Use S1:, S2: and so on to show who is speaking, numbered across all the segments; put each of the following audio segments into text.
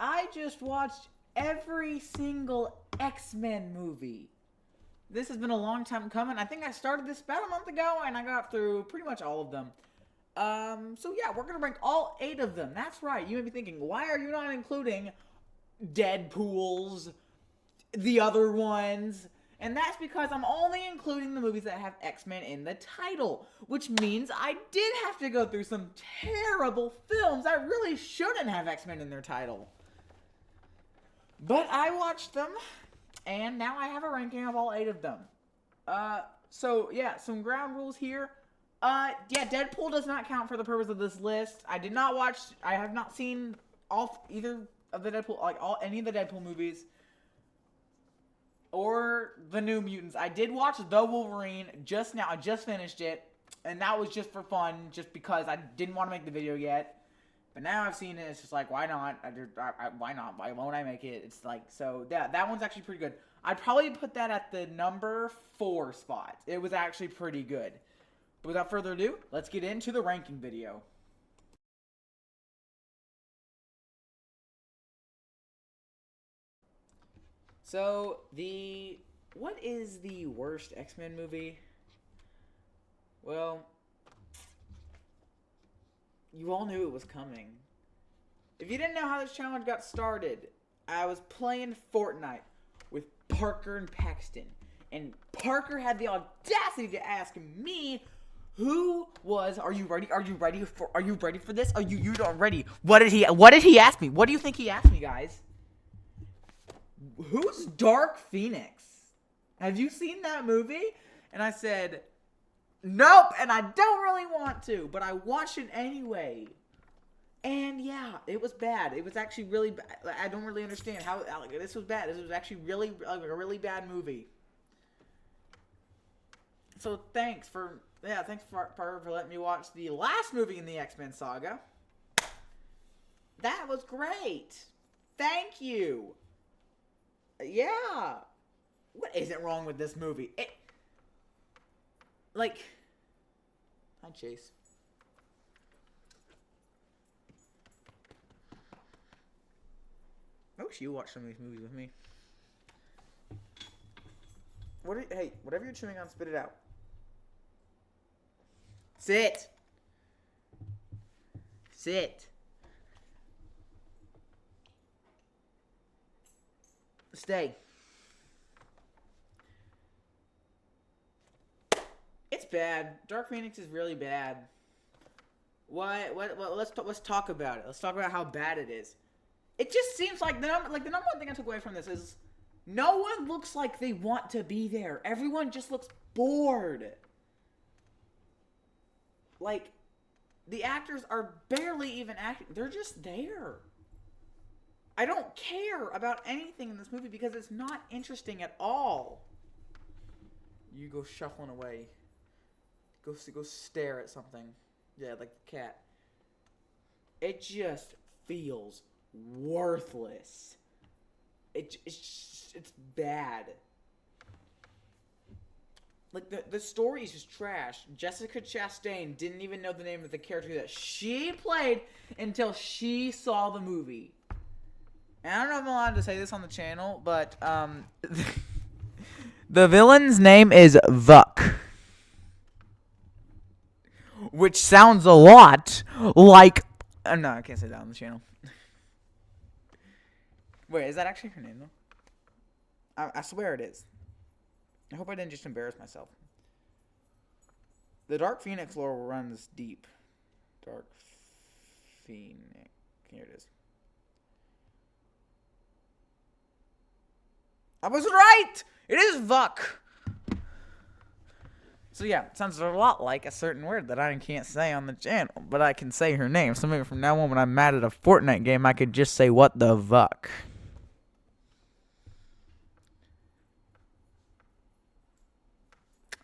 S1: I just watched every single X-Men movie. This has been a long time coming. I think I started this about a month ago, and I got through pretty much all of them. So yeah, we're gonna rank all 8 of them. That's right. You may be thinking, why are you not including Deadpool's, the other ones? And that's because I'm only including the movies that have X-Men in the title, which means I did have to go through some terrible films that really shouldn't have X-Men in their title. But I watched them, and now I have a ranking of all 8 of them. So yeah, some ground rules here. Yeah, Deadpool does not count for the purpose of this list. I have not seen either of the any of the Deadpool movies. Or the New Mutants. I did watch The Wolverine just now. I just finished it. And that was just for fun. Just because I didn't want to make the video yet. But now I've seen it. It's just like, why not? Why not? Why won't I make it? It's like, so yeah, that one's actually pretty good. I'd probably put that at the number 4 spot. It was actually pretty good. But without further ado, let's get into the ranking video. So, what is the worst X-Men movie? Well, you all knew it was coming. If you didn't know how this challenge got started, I was playing Fortnite with Parker and Paxton. And Parker had the audacity to ask me, are you ready? Are you ready for this? You not ready? What did he ask me? What do you think he asked me, guys? Who's Dark Phoenix? Have you seen that movie? And I said, nope, and I don't really want to, but I watched it anyway. And yeah, it was bad. It was actually really bad. I don't really understand how this was bad. This was actually really a really bad movie. So thanks for letting me watch the last movie in the X-Men saga. That was great. Thank you. Yeah. What isn't wrong with this movie? Hi, Chase. I wish you watched some of these movies with me. Hey, whatever you're chewing on, spit it out. Sit. Stay. It's bad. Dark Phoenix is really bad. What? Let's talk about it. Let's talk about how bad it is. It just seems like the number one thing I took away from this is no one looks like they want to be there. Everyone just looks bored. Like, the actors are barely even acting. They're just there. I don't care about anything in this movie because it's not interesting at all. You go shuffling away. Go stare at something. Yeah, like the cat. It just feels worthless. It's bad. Like, the story is just trash. Jessica Chastain didn't even know the name of the character that she played until she saw the movie. And I don't know if I'm allowed to say this on the channel, but the villain's name is Vuk, which sounds a lot like. No, I can't say that on the channel. Wait, is that actually her name though? I swear it is. I hope I didn't just embarrass myself. The Dark Phoenix lore runs deep. Dark Phoenix. Here it is. I was right! It is Vuk! So yeah, it sounds a lot like a certain word that I can't say on the channel, but I can say her name. So maybe from now on when I'm mad at a Fortnite game, I could just say, what the Vuk?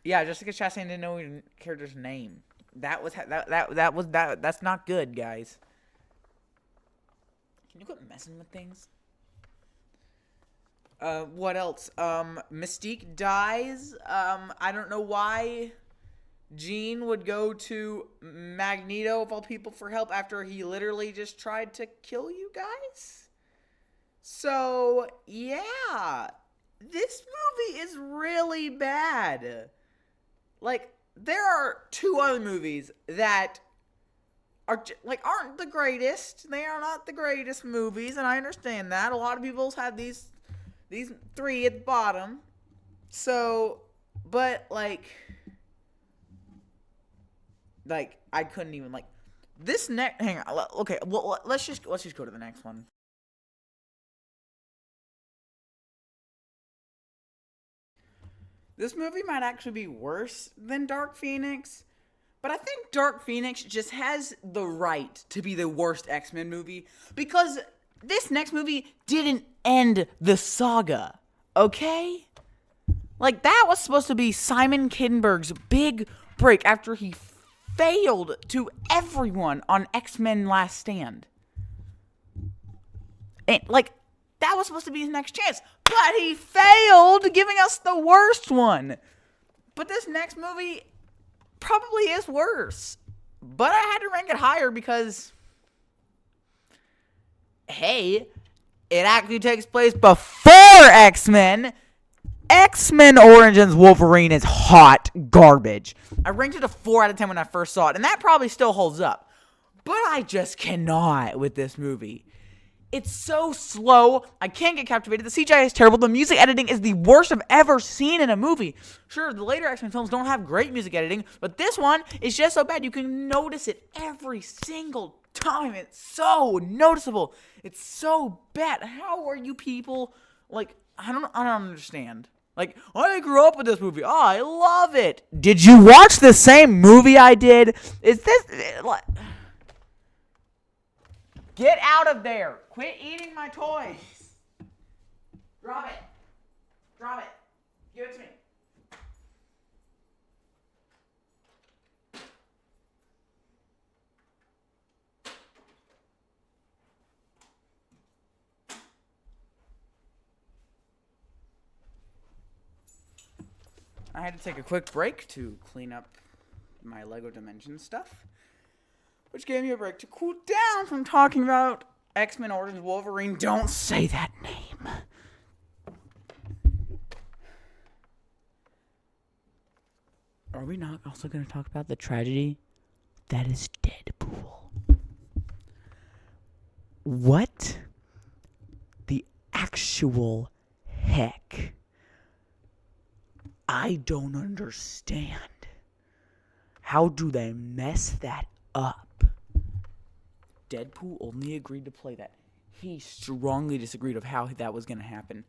S1: Yeah, Jessica Chastain didn't know her character's name. That's not good, guys. Can you quit messing with things? What else? Mystique dies. I don't know why Jean would go to Magneto, of all people, for help after he literally just tried to kill you guys. So, yeah. This movie is really bad. Like, there are two other movies that aren't the greatest. They are not the greatest movies, and I understand that. A lot of people have these three at the bottom. So, but I couldn't even this next. Hang on. Okay, well, let's just go to the next one. This movie might actually be worse than Dark Phoenix, but I think Dark Phoenix just has the right to be the worst X-Men movie because this next movie didn't end the saga. Okay? Like, that was supposed to be Simon Kinberg's big break after he failed to everyone on X-Men Last Stand. And, that was supposed to be his next chance. But he failed, giving us the worst one. But this next movie probably is worse. But I had to rank it higher because, hey, it actually takes place before X-Men. X-Men Origins Wolverine is hot garbage. I ranked it a 4 out of 10 when I first saw it, and that probably still holds up. But I just cannot with this movie. It's so slow. I can't get captivated. The CGI is terrible. The music editing is the worst I've ever seen in a movie. Sure, the later X-Men films don't have great music editing, but this one is just so bad. You can notice it every single time. It's so noticeable. It's so bad. How are you people, I don't understand. I grew up with this movie. Oh, I love it. Did you watch the same movie I did? Is this... Get out of there. Quit eating my toys. Drop it. Drop it. Give it to me. I had to take a quick break to clean up my Lego Dimensions stuff, which gave me a break to cool down from talking about X-Men Origins Wolverine. Don't say that name. Are we not also going to talk about the tragedy that is Deadpool? What the actual heck? I don't understand. How do they mess that up? Deadpool only agreed to play that. He strongly disagreed of how that was going to happen.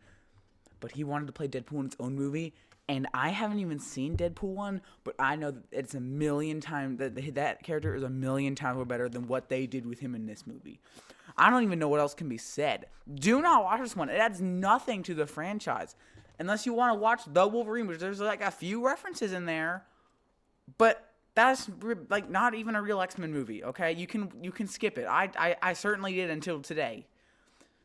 S1: But he wanted to play Deadpool in its own movie. And I haven't even seen Deadpool 1, but I know that it's a million times, that character is a million times more better than what they did with him in this movie. I don't even know what else can be said. Do not watch this one. It adds nothing to the franchise. Unless you want to watch The Wolverine, which there's a few references in there. But that's not even a real X-Men movie, okay? You can skip it. I certainly did until today.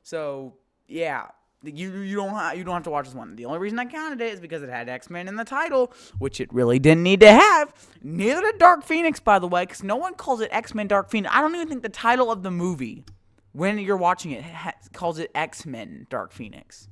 S1: So, yeah. You don't have to watch this one. The only reason I counted it is because it had X-Men in the title, which it really didn't need to have. Neither did Dark Phoenix, by the way, because no one calls it X-Men Dark Phoenix. I don't even think the title of the movie, when you're watching it, calls it X-Men Dark Phoenix.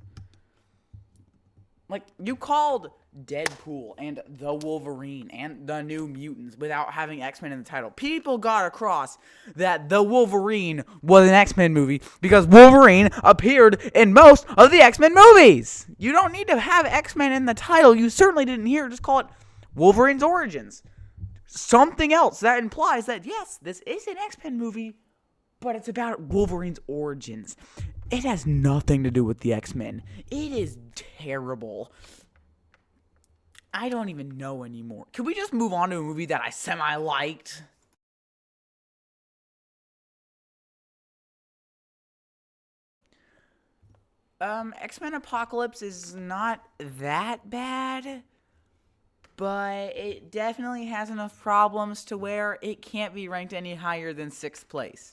S1: You called Deadpool and the Wolverine and the New Mutants without having X-Men in the title. People got across that the Wolverine was an X-Men movie because Wolverine appeared in most of the X-Men movies. You don't need to have X-Men in the title. You certainly didn't hear. Just call it Wolverine's Origins. Something else that implies that, yes, this is an X-Men movie, but it's about Wolverine's origins. It has nothing to do with the X-Men. It is terrible. I don't even know anymore. Can we just move on to a movie that I semi-liked? X-Men Apocalypse is not that bad, but it definitely has enough problems to where it can't be ranked any higher than 6th place.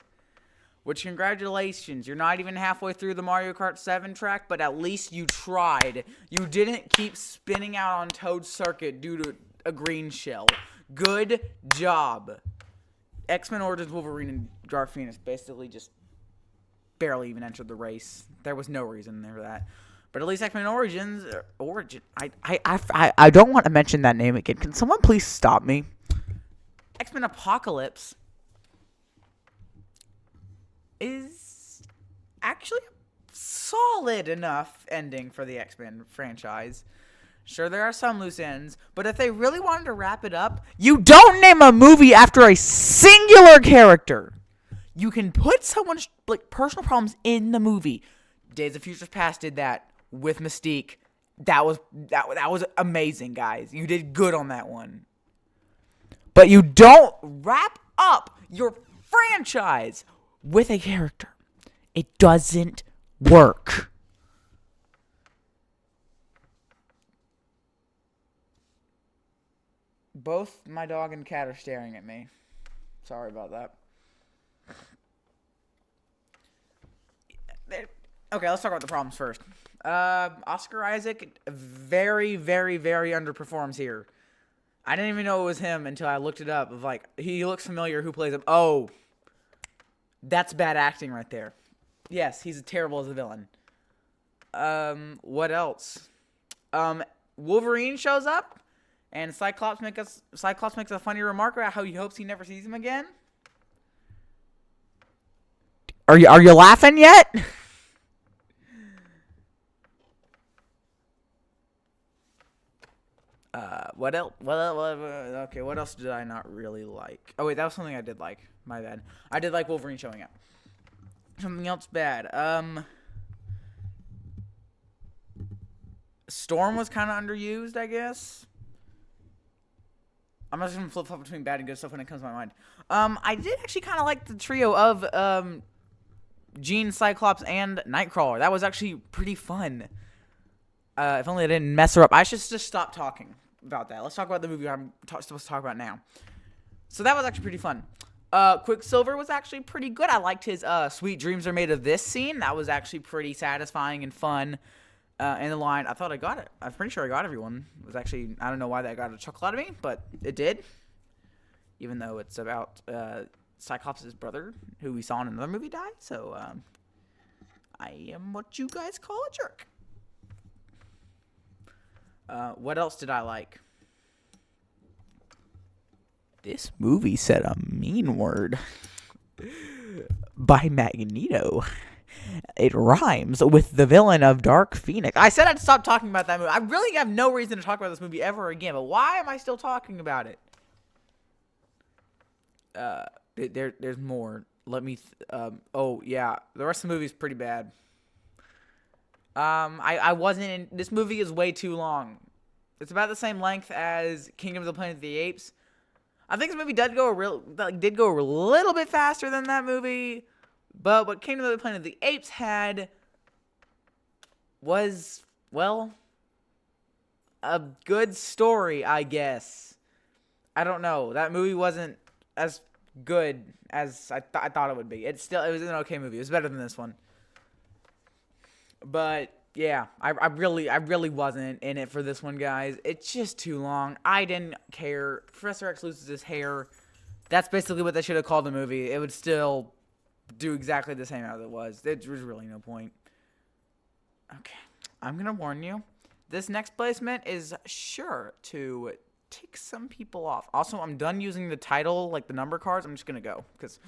S1: Which, congratulations, you're not even halfway through the Mario Kart 7 track, but at least you tried. You didn't keep spinning out on Toad Circuit due to a green shell. Good job. X-Men Origins Wolverine and Dark Phoenix basically just barely even entered the race. There was no reason for that. But at least X-Men Origins, I don't want to mention that name again. Can someone please stop me? X-Men Apocalypse is actually a solid enough ending for the X-Men franchise. Sure, there are some loose ends, but if they really wanted to wrap it up, you don't name a movie after a singular character. You can put someone's personal problems in the movie. Days of Future Past did that with Mystique. That was amazing, guys. You did good on that one. But you don't wrap up your franchise with a character. It doesn't work. Both my dog and cat are staring at me. Sorry about that. Okay, let's talk about the problems first. Oscar Isaac very, very, very underperforms here. I didn't even know it was him until I looked it up. He looks familiar. Who plays him? Oh, that's bad acting right there. Yes, he's terrible as a villain. What else? Wolverine shows up, and Cyclops makes a funny remark about how he hopes he never sees him again. Are you laughing yet? What else? Okay, what else did I not really like? Oh wait, that was something I did like. My bad. I did like Wolverine showing up. Something else bad. Storm was kind of underused, I guess. I'm just gonna flip-flop between bad and good stuff when it comes to my mind. I did actually kind of like the trio of Jean, Cyclops, and Nightcrawler. That was actually pretty fun. If only I didn't mess her up. I should just stop talking about that. Let's talk about the movie I'm supposed to talk about now. So that was actually pretty fun. Quicksilver was actually pretty good. I liked his "Sweet Dreams Are Made of This" scene. That was actually pretty satisfying and fun. And the line, I thought I got it. I'm pretty sure I got everyone. It was actually, I don't know why that got a chuckle out of me, but it did. Even though it's about Cyclops' brother, who we saw in another movie, die. So I am what you guys call a jerk. What else did I like? This movie said a mean word by Magneto. It rhymes with the villain of Dark Phoenix. I said I'd stop talking about that movie. I really have no reason to talk about this movie ever again, but why am I still talking about it? There's more. Let me... oh, yeah. The rest of the movie is pretty bad. I wasn't in... This movie is way too long. It's about the same length as Kingdom of the Planet of the Apes. I think this movie did go a little bit faster than that movie, but what Kingdom of the Planet of the Apes had was, well, a good story, I guess. I don't know. That movie wasn't as good as I thought it would be. It was an okay movie. It was better than this one. But yeah, I really wasn't in it for this one, guys. It's just too long. I didn't care. Professor X loses his hair. That's basically what they should have called the movie. It would still do exactly the same as it was. There was really no point. Okay, I'm gonna warn you. This next placement is sure to tick some people off. Also, I'm done using the title, like the number cards. I'm just gonna go because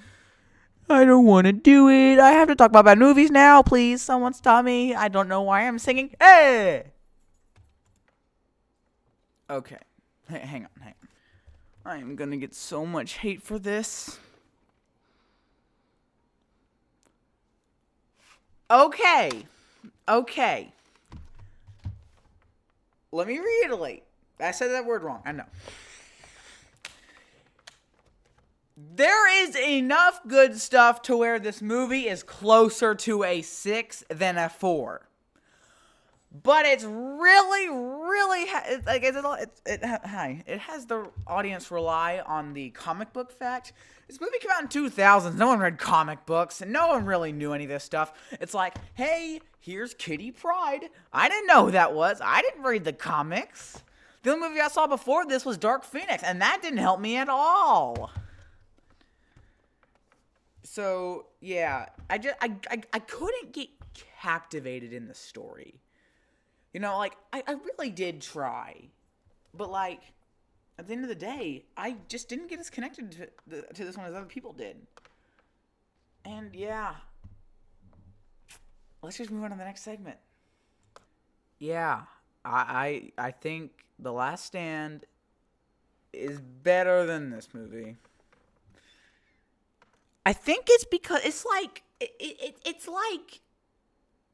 S1: I don't want to do it. I have to talk about bad movies now. Please, someone stop me. I don't know why I'm singing. Hey! Okay. Hang on. I am going to get so much hate for this. Okay. Let me reiterate. I said that word wrong. I know. There is enough good stuff to where this movie is closer to a 6 than a 4. But it's really, it has the audience rely on the comic book fact. This movie came out in 2000s. No one read comic books, and no one really knew any of this stuff. It's like, hey, here's Kitty Pryde. I didn't know who that was. I didn't read the comics. The only movie I saw before this was Dark Phoenix, and that didn't help me at all. So yeah, I couldn't get captivated in the story. You know, like I really did try, but like at the end of the day, I just didn't get as connected to this one as other people did. And yeah, let's just move on to the next segment. Yeah, I think The Last Stand is better than this movie. I think it's because it's like it's like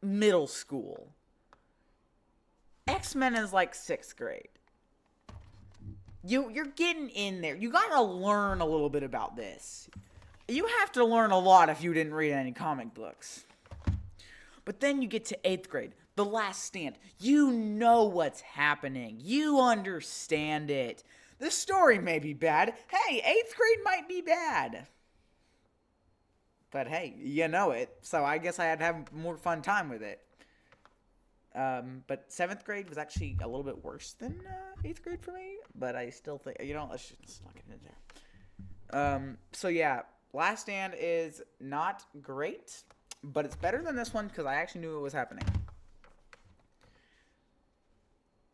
S1: middle school. X-Men is like 6th grade. You're getting in there. You gotta learn a little bit about this. You have to learn a lot if you didn't read any comic books. But then you get to 8th grade, The Last Stand. You know what's happening. You understand it. The story may be bad. Hey, 8th grade might be bad. But hey, you know it. So I guess I had to have more fun time with it. But 7th grade was actually a little bit worse than 8th grade for me. But I still think, let's not get into there. So yeah, Last Stand is not great, but it's better than this one because I actually knew what was happening.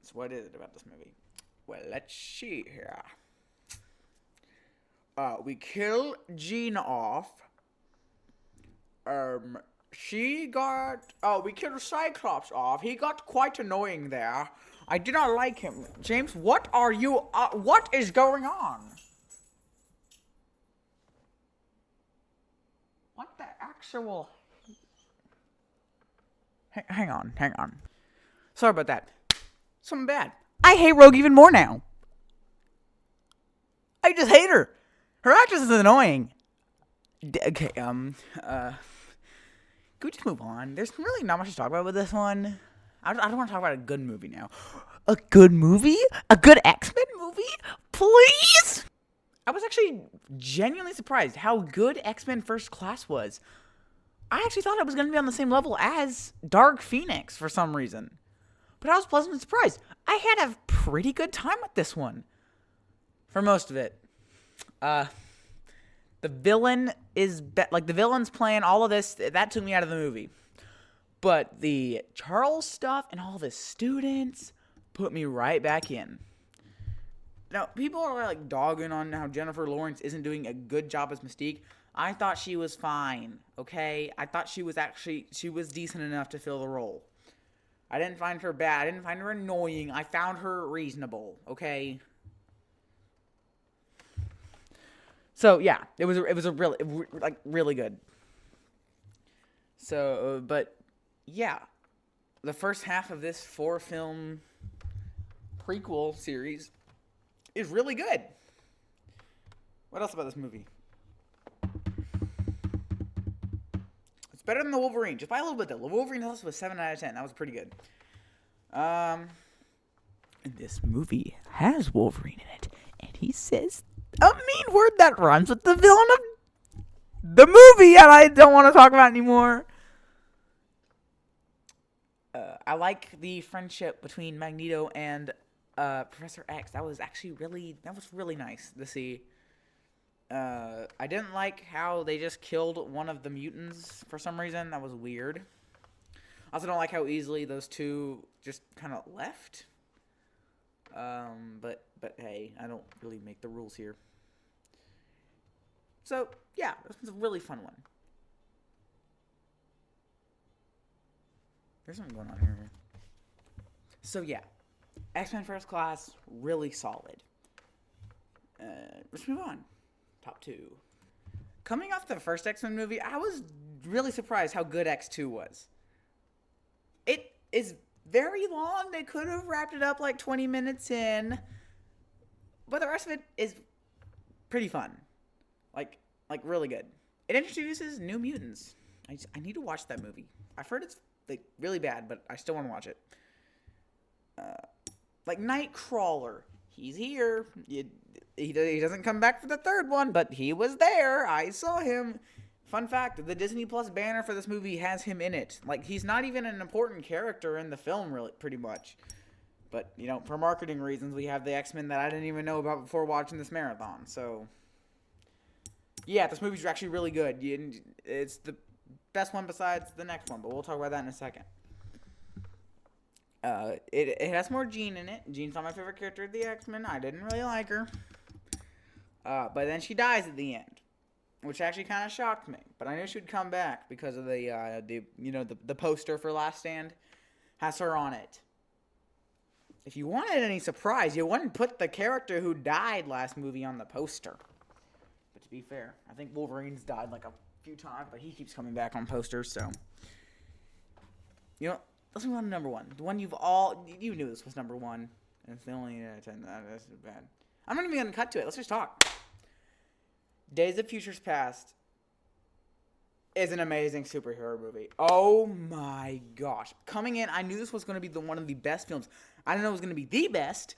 S1: So what is it about this movie? Well, let's see here. We kill Jean off. We killed Cyclops off. He got quite annoying there. I did not like him. James, what is going on? What the actual... Hang on. Sorry about that. Something bad. I hate Rogue even more now. I just hate her. Her actress is annoying. Okay, can we just move on? There's really not much to talk about with this one. I don't want to talk about a good movie now. A good movie? A good X-Men movie? Please? I was actually genuinely surprised how good X-Men First Class was. I actually thought it was going to be on the same level as Dark Phoenix for some reason. But I was pleasantly surprised. I had a pretty good time with this one. For most of it. The villain is... the villain's playing all of this. That took me out of the movie. But the Charles stuff and all the students put me right back in. Now, people are like dogging on how Jennifer Lawrence isn't doing a good job as Mystique. I thought she was fine, okay? I thought she was decent enough to fill the role. I didn't find her bad. I didn't find her annoying. I found her reasonable, okay? So, yeah, it was a really good. So, but, yeah. The first half of this 4-film prequel series is really good. What else about this movie? It's better than The Wolverine. Just by a little bit, though. The Wolverine is also a 7 out of 10. That was pretty good. And this movie has Wolverine in it. And he says a mean word that rhymes with the villain of the movie. And I don't want to talk about it anymore. I like the friendship between Magneto and Professor X. That was really nice to see. I didn't like how they just killed one of the mutants for some reason. That was weird. I also don't like how easily those two just kind of left. But hey, I don't really make the rules here. So, yeah, this was a really fun one. There's something going on here. So, yeah. X-Men First Class, really solid. Let's move on. Top 2. Coming off the first X-Men movie, I was really surprised how good X2 was. It is very long. They could have wrapped it up like 20 minutes in. But the rest of it is pretty fun. Like really good. It introduces New Mutants. I need to watch that movie. I've heard it's really bad, but I still want to watch it. Nightcrawler. He's here. He doesn't come back for the third one, but he was there. I saw him. Fun fact, the Disney Plus banner for this movie has him in it. He's not even an important character in the film, really, pretty much. But, for marketing reasons, we have the X-Men that I didn't even know about before watching this marathon. So, Yeah, this movie's actually really good. It's the best one besides the next one, but we'll talk about that in a second. It has more Jean in it. Jean's not my favorite character of the X-Men. I didn't really like her. But then she dies at the end, which actually kind of shocked me. But I knew she would come back because of the poster for Last Stand has her on it. If you wanted any surprise, you wouldn't put the character who died last movie on the poster. But to be fair, I think Wolverine's died like a few times, but he keeps coming back on posters, so. Let's move on to number one. The one you knew this was number one. And it's the only 10. That's bad. I'm not even going to cut to it. Let's just talk. Days of Futures Past is an amazing superhero movie. Oh my gosh. Coming in, I knew this was going to be one of the best films. I didn't know it was going to be the best.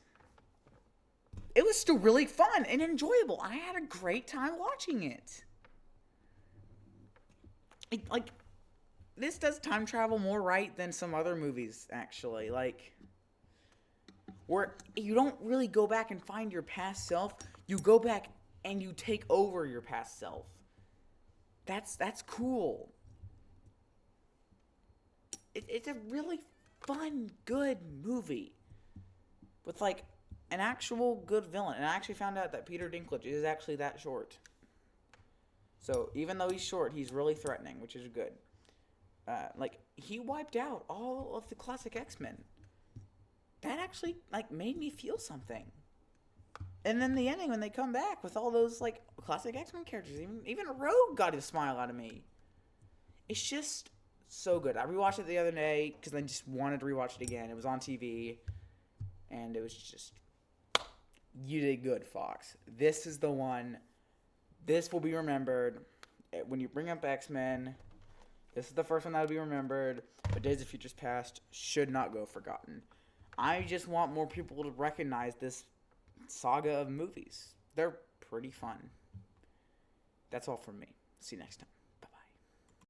S1: It was still really fun and enjoyable. I had a great time watching it. This does time travel more right than some other movies, actually. Where you don't really go back and find your past self. You go back and you take over your past self. That's cool. It's a really fun, good movie. With, an actual good villain. And I actually found out that Peter Dinklage is actually that short. So, even though he's short, he's really threatening, which is good. He wiped out all of the classic X-Men. That actually, made me feel something. And then the ending, when they come back with all those, classic X-Men characters, even Rogue got a smile out of me. It's just so good. I rewatched it the other day because I just wanted to rewatch it again. It was on TV, and it was just, you did good, Fox. This is the one. This will be remembered. When you bring up X-Men, this is the first one that will be remembered, but Days of Futures Past should not go forgotten. I just want more people to recognize this saga of movies. They're pretty fun. That's all from me. See you next time.